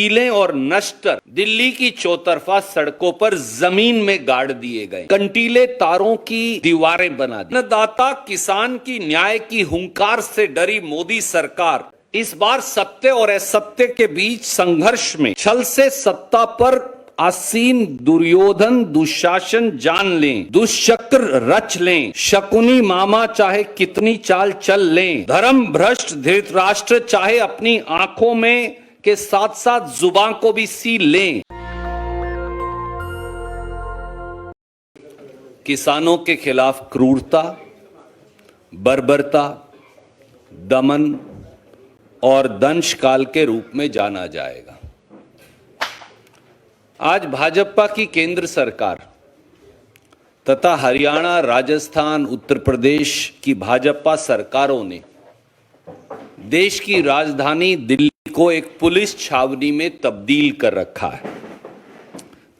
कीले और नश्तर दिल्ली की चौतरफा सड़कों पर जमीन में गाड़ दिए गए, कंटीले तारों की दीवारें बना दी। अन्नदाता किसान की न्याय की हुंकार से डरी मोदी सरकार इस बार सत्य और असत्य के बीच संघर्ष में छल से सत्ता पर आसीन दुर्योधन दुशासन जान लें, दुष्चक्र रच लें, शकुनी मामा चाहे कितनी चाल चल लें, धर्म भ्रष्ट धृतराष्ट्र चाहे अपनी आंखों में के साथ साथ जुबान को भी सी लें। किसानों के खिलाफ क्रूरता, बर्बरता, दमन और दंश काल के रूप में जाना जाएगा। आज भाजपा की केंद्र सरकार तथा हरियाणा, राजस्थान, उत्तर प्रदेश की भाजपा सरकारों ने देश की राजधानी दिल्ली को एक पुलिस छावनी में तब्दील कर रखा है,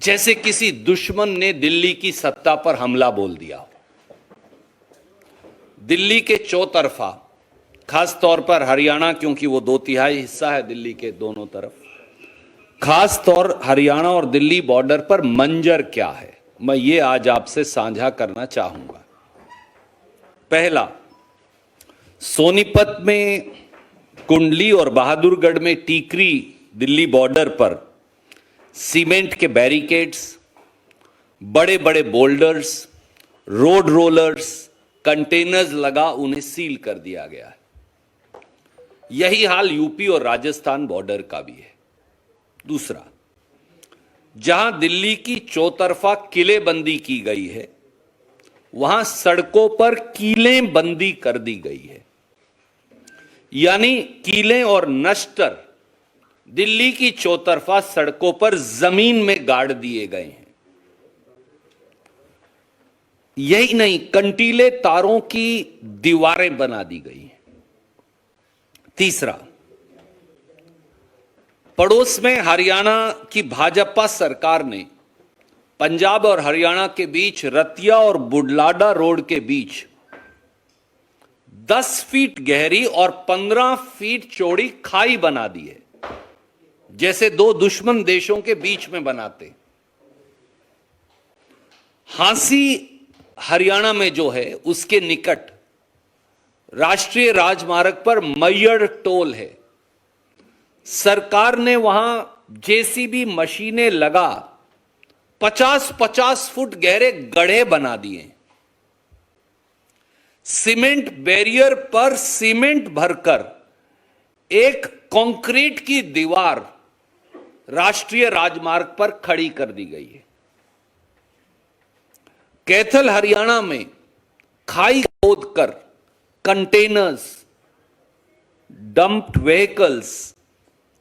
जैसे किसी दुश्मन ने दिल्ली की सत्ता पर हमला बोल दिया। दिल्ली के चौतरफा, खास तौर पर हरियाणा, क्योंकि वो 2/3 हिस्सा है दिल्ली के दोनों तरफ, खास तौर हरियाणा और दिल्ली बॉर्डर पर मंजर क्या है, मैं ये आज आपसे साझा करना चाहूंगा। पहला, सोनीपत में कुंडली और बहादुरगढ़ में टीकरी दिल्ली बॉर्डर पर सीमेंट के बैरिकेड्स, बड़े बड़े बोल्डर्स, रोड रोलर्स, कंटेनर्स लगा उन्हें सील कर दिया गया है। यही हाल यूपी और राजस्थान बॉर्डर का भी है। दूसरा, जहां दिल्ली की चौतरफा किलेबंदी की गई है, वहां सड़कों पर कीलें बंदी कर दी गई है, यानी कीले और नश्तर दिल्ली की चौतरफा सड़कों पर जमीन में गाड़ दिए गए हैं। यही नहीं, कंटीले तारों की दीवारें बना दी गई हैं। तीसरा, पड़ोस में हरियाणा की भाजपा सरकार ने पंजाब और हरियाणा के बीच रतिया और बुढलाडा रोड के बीच 10 फीट गहरी और 15 फीट चौड़ी खाई बना दी है, जैसे दो दुश्मन देशों के बीच में बनाते। हांसी हरियाणा में जो है, उसके निकट राष्ट्रीय राजमार्ग पर मैयड़ टोल है। सरकार ने वहां जेसीबी मशीनें लगा 50-50 फुट गहरे गड्ढे बना दिए। सीमेंट बैरियर पर सीमेंट भरकर एक कंक्रीट की दीवार राष्ट्रीय राजमार्ग पर खड़ी कर दी गई है। कैथल हरियाणा में खाई खोदकर containers, dumped vehicles,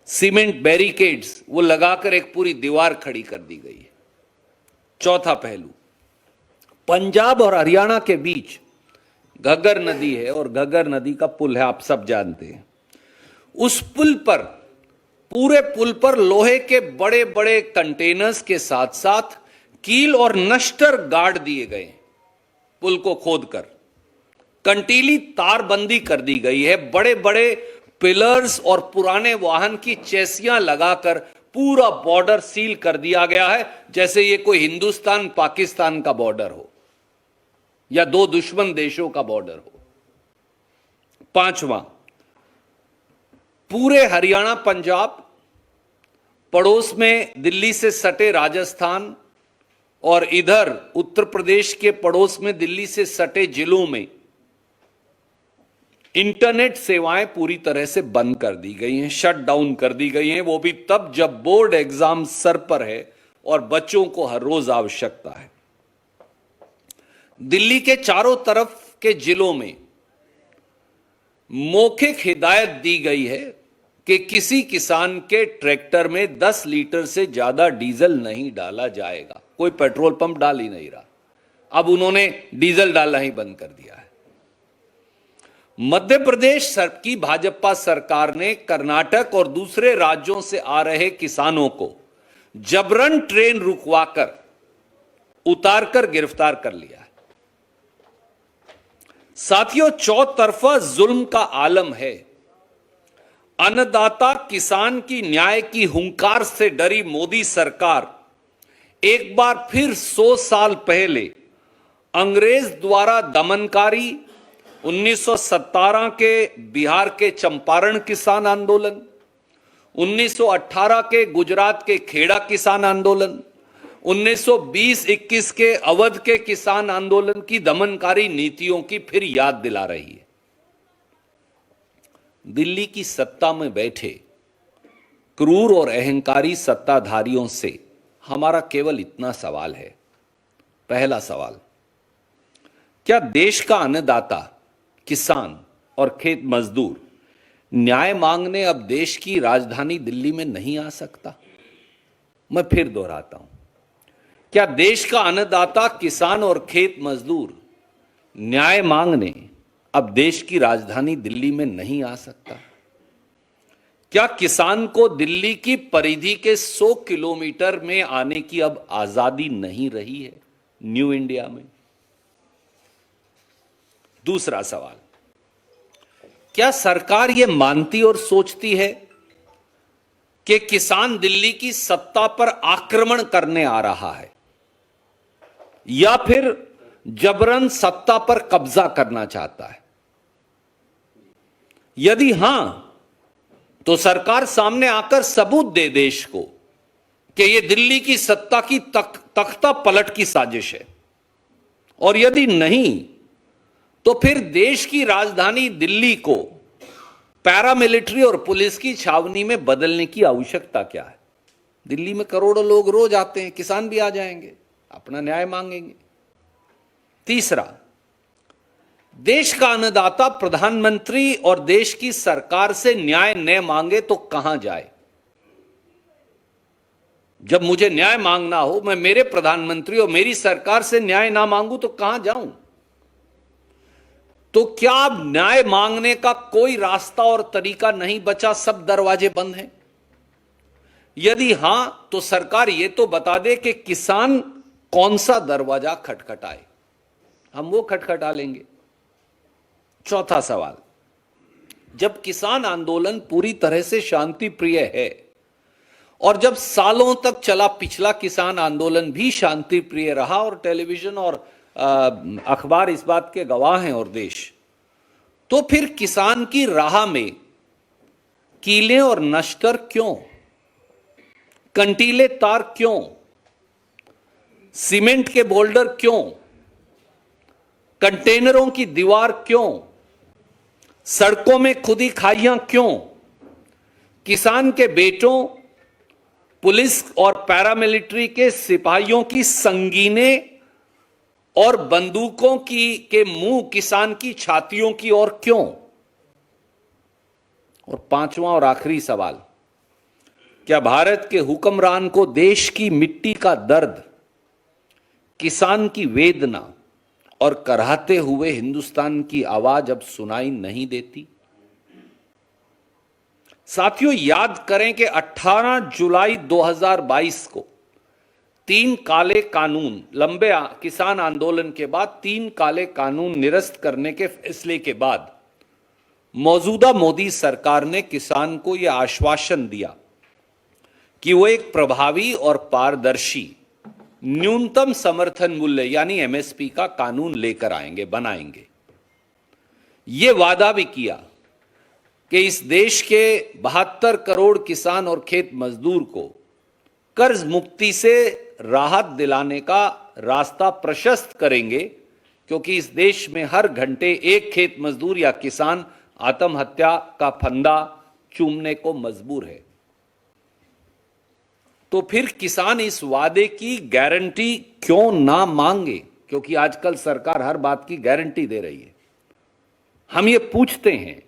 cement barricades वो लगाकर एक पूरी दीवार खड़ी कर दी गई है। चौथा पहलू, पंजाब और हरियाणा के बीच घग्गर नदी है और घग्गर नदी का पुल है, आप सब जानते हैं। उस पुल पर, पूरे पुल पर लोहे के बड़े बड़े कंटेनर्स के साथ साथ कील और नश्तर गाड़ दिए गए। पुल को खोदकर कंटीली तारबंदी कर दी गई है, बड़े बड़े पिलर्स और पुराने वाहन की चेसियां लगाकर पूरा बॉर्डर सील कर दिया गया है, जैसे ये कोई हिंदुस्तान पाकिस्तान का बॉर्डर हो या दो दुश्मन देशों का बॉर्डर हो। पांचवां, पूरे हरियाणा, पंजाब, पड़ोस में दिल्ली से सटे राजस्थान और इधर उत्तर प्रदेश के पड़ोस में दिल्ली से सटे जिलों में इंटरनेट सेवाएं पूरी तरह से बंद कर दी गई हैं, शट डाउन कर दी गई हैं। वो भी तब जब बोर्ड एग्जाम सर पर है और बच्चों को हर रोज आवश्यकता है। दिल्ली के चारों तरफ के जिलों में मौखिक हिदायत दी गई है कि किसी किसान के ट्रैक्टर में 10 लीटर से ज्यादा डीजल नहीं डाला जाएगा। कोई पेट्रोल पंप डाल ही नहीं रहा, अब उन्होंने डीजल डालना ही बंद कर दिया है। मध्य प्रदेश की भाजपा सरकार ने कर्नाटक और दूसरे राज्यों से आ रहे किसानों को जबरन ट्रेन रुकवाकर उतारकर गिरफ्तार कर लिया है। साथियों, चौतरफा जुल्म का आलम है। अन्नदाता किसान की न्याय की हुंकार से डरी मोदी सरकार एक बार फिर 100 साल पहले अंग्रेज द्वारा दमनकारी 1917 के बिहार के चंपारण किसान आंदोलन, 1918 के गुजरात के खेड़ा किसान आंदोलन, 1920-21 के अवध के किसान आंदोलन की दमनकारी नीतियों की फिर याद दिला रही है। दिल्ली की सत्ता में बैठे क्रूर और अहंकारी सत्ताधारियों से हमारा केवल इतना सवाल है। पहला सवाल, क्या देश का अन्नदाता किसान और खेत मजदूर न्याय मांगने अब देश की राजधानी दिल्ली में नहीं आ सकता? मैं फिर दोहराता हूं, क्या देश का अन्नदाता किसान और खेत मजदूर न्याय मांगने अब देश की राजधानी दिल्ली में नहीं आ सकता? क्या किसान को दिल्ली की परिधि के 100 किलोमीटर में आने की अब आजादी नहीं रही है न्यू इंडिया में? दूसरा सवाल, क्या सरकार यह मानती और सोचती है कि किसान दिल्ली की सत्ता पर आक्रमण करने आ रहा है या फिर जबरन सत्ता पर कब्जा करना चाहता है? यदि हां, तो सरकार सामने आकर सबूत दे देश को कि यह दिल्ली की सत्ता की तख्ता पलट की साजिश है, और यदि नहीं तो फिर देश की राजधानी दिल्ली को पैरामिलिट्री और पुलिस की छावनी में बदलने की आवश्यकता क्या है? दिल्ली में करोड़ों लोग रोज आते हैं, किसान भी आ जाएंगे, अपना न्याय मांगेंगे। तीसरा, देश का अन्नदाता प्रधानमंत्री और देश की सरकार से न्याय न मांगे तो कहां जाए? जब मुझे न्याय मांगना हो, मैं मेरे प्रधानमंत्री और मेरी सरकार से न्याय ना मांगू तो कहां जाऊं? तो क्या अब न्याय मांगने का कोई रास्ता और तरीका नहीं बचा, सब दरवाजे बंद हैं? यदि हां, तो सरकार यह तो बता दे कि किसान कौन सा दरवाजा खटखटाए, हम वो खटखटा लेंगे। चौथा सवाल, जब किसान आंदोलन पूरी तरह से शांति प्रिय है और जब सालों तक चला पिछला किसान आंदोलन भी शांति प्रिय रहा और टेलीविजन और अखबार इस बात के गवाह हैं और देश, तो फिर किसान की राह में कीले और नश्तर क्यों? कंटीले तार क्यों? सीमेंट के बोल्डर क्यों? कंटेनरों की दीवार क्यों? सड़कों में खुदी खाइयां क्यों? किसान के बेटों, पुलिस और पैरामिलिट्री के सिपाहियों की संगीने और बंदूकों के मुंह किसान की छातियों की ओर क्यों? और पांचवा और आखिरी सवाल, क्या भारत के हुक्मरान को देश की मिट्टी का दर्द, किसान की वेदना और कराहते हुए हिंदुस्तान की आवाज अब सुनाई नहीं देती? साथियों, याद करें कि 18 जुलाई 2022 को 3 काले कानून, लंबे किसान आंदोलन के बाद 3 काले कानून निरस्त करने के फैसले के बाद मौजूदा मोदी सरकार ने किसान को यह आश्वासन दिया कि वो एक प्रभावी और पारदर्शी न्यूनतम समर्थन मूल्य यानी एमएसपी का कानून लेकर आएंगे, बनाएंगे। यह वादा भी किया कि इस देश के 72 करोड़ किसान और खेत मजदूर को कर्ज मुक्ति से राहत दिलाने का रास्ता प्रशस्त करेंगे, क्योंकि इस देश में हर घंटे एक खेत मजदूर या किसान आत्महत्या का फंदा चूमने को मजबूर है। तो फिर किसान इस वादे की गारंटी क्यों ना मांगे? क्योंकि आजकल सरकार हर बात की गारंटी दे रही है। हम ये पूछते हैं,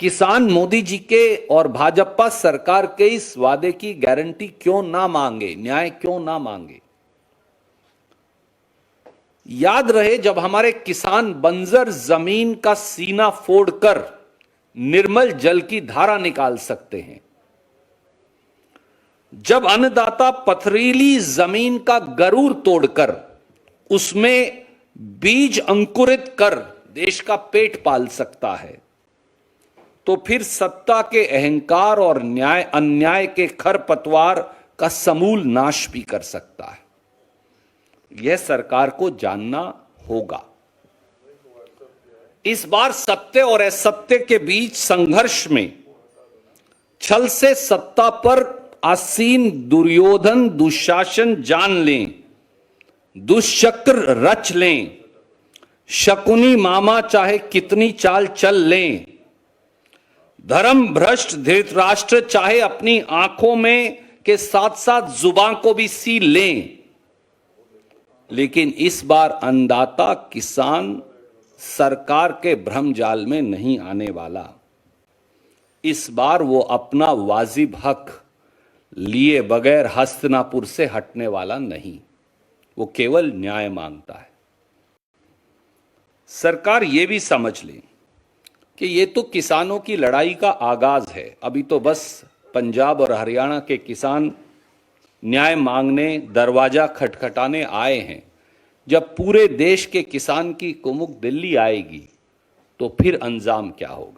किसान मोदी जी के और भाजपा सरकार के इस वादे की गारंटी क्यों ना मांगे, न्याय क्यों ना मांगे? याद रहे, जब हमारे किसान बंजर जमीन का सीना फोड़कर निर्मल जल की धारा निकाल सकते हैं, जब अन्नदाता पथरीली जमीन का गरूर तोड़कर उसमें बीज अंकुरित कर देश का पेट पाल सकता है, तो फिर सत्ता के अहंकार और न्याय अन्याय के खरपतवार का समूल नाश भी कर सकता है। यह सरकार को जानना होगा। इस बार सत्य और असत्य के बीच संघर्ष में छल से सत्ता पर आसीन दुर्योधन दुशासन जान लें, दुष्चक्र रच लें, शकुनी मामा चाहे कितनी चाल चल लें, धर्म भ्रष्ट धृतराष्ट्र चाहे अपनी आंखों में के साथ साथ जुबान को भी सी लें, लेकिन इस बार अन्नदाता किसान सरकार के भ्रम जाल में नहीं आने वाला। इस बार वो अपना वाजिब हक लिए बगैर हस्तिनापुर से हटने वाला नहीं, वो केवल न्याय मांगता है। सरकार ये भी समझ ले कि ये तो किसानों की लड़ाई का आगाज है। अभी तो बस पंजाब और हरियाणा के किसान न्याय मांगने दरवाजा खटखटाने आए हैं। जब पूरे देश के किसान की कुमुक दिल्ली आएगी तो फिर अंजाम क्या होगा।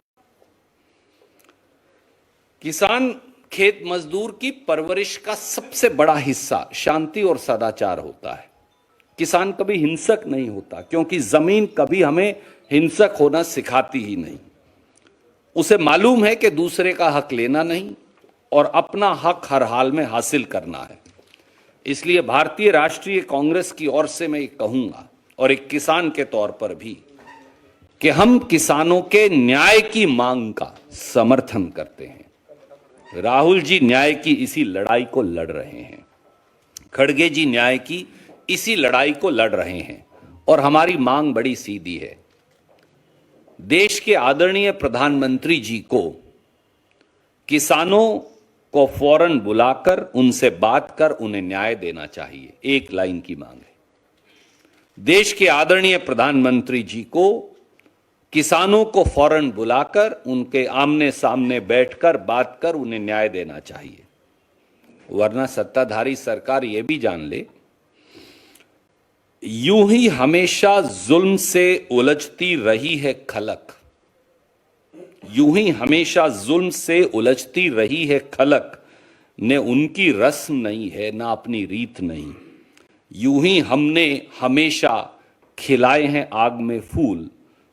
किसान खेत मजदूर की परवरिश का सबसे बड़ा हिस्सा शांति और सदाचार होता है। किसान कभी हिंसक नहीं होता, क्योंकि जमीन कभी हमें हिंसक होना सिखाती ही नहीं। उसे मालूम है कि दूसरे का हक लेना नहीं और अपना हक हर हाल में हासिल करना है। इसलिए भारतीय राष्ट्रीय कांग्रेस की ओर से मैं कहूंगा, और एक किसान के तौर पर भी, कि हम किसानों के न्याय की मांग का समर्थन करते हैं। राहुल जी न्याय की इसी लड़ाई को लड़ रहे हैं, खड़गे जी न्याय की इसी लड़ाई को लड़ रहे हैं, और हमारी मांग बड़ी सीधी है। देश के आदरणीय प्रधानमंत्री जी को किसानों को फौरन बुलाकर उनसे बात कर उन्हें न्याय देना चाहिए। एक लाइन की मांग है। देश के आदरणीय प्रधानमंत्री जी को किसानों को फौरन बुलाकर उनके आमने सामने बैठकर बात कर उन्हें न्याय देना चाहिए, वरना सत्ताधारी सरकार यह भी जान ले, यूं ही हमेशा जुल्म से उलझती रही है खलक, यूं ही हमेशा जुल्म से उलझती रही है खलक, ने उनकी रस्म नहीं है ना अपनी रीत नहीं। यूं ही हमने हमेशा खिलाए हैं आग में फूल,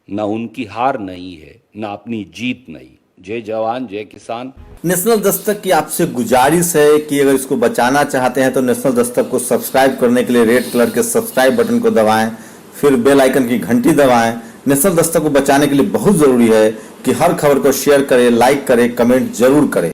ना उनकी हार नहीं है ना अपनी जीत नहीं। जय जवान जय किसान। नेशनल दस्तक की आपसे गुजारिश है कि अगर इसको बचाना चाहते हैं तो नेशनल दस्तक को सब्सक्राइब करने के लिए रेड कलर के सब्सक्राइब बटन को दबाएं, फिर बेल आइकन की घंटी दबाएं। नेशनल दस्तक को बचाने के लिए बहुत जरूरी है कि हर खबर को शेयर करें, लाइक करें, कमेंट जरूर करें।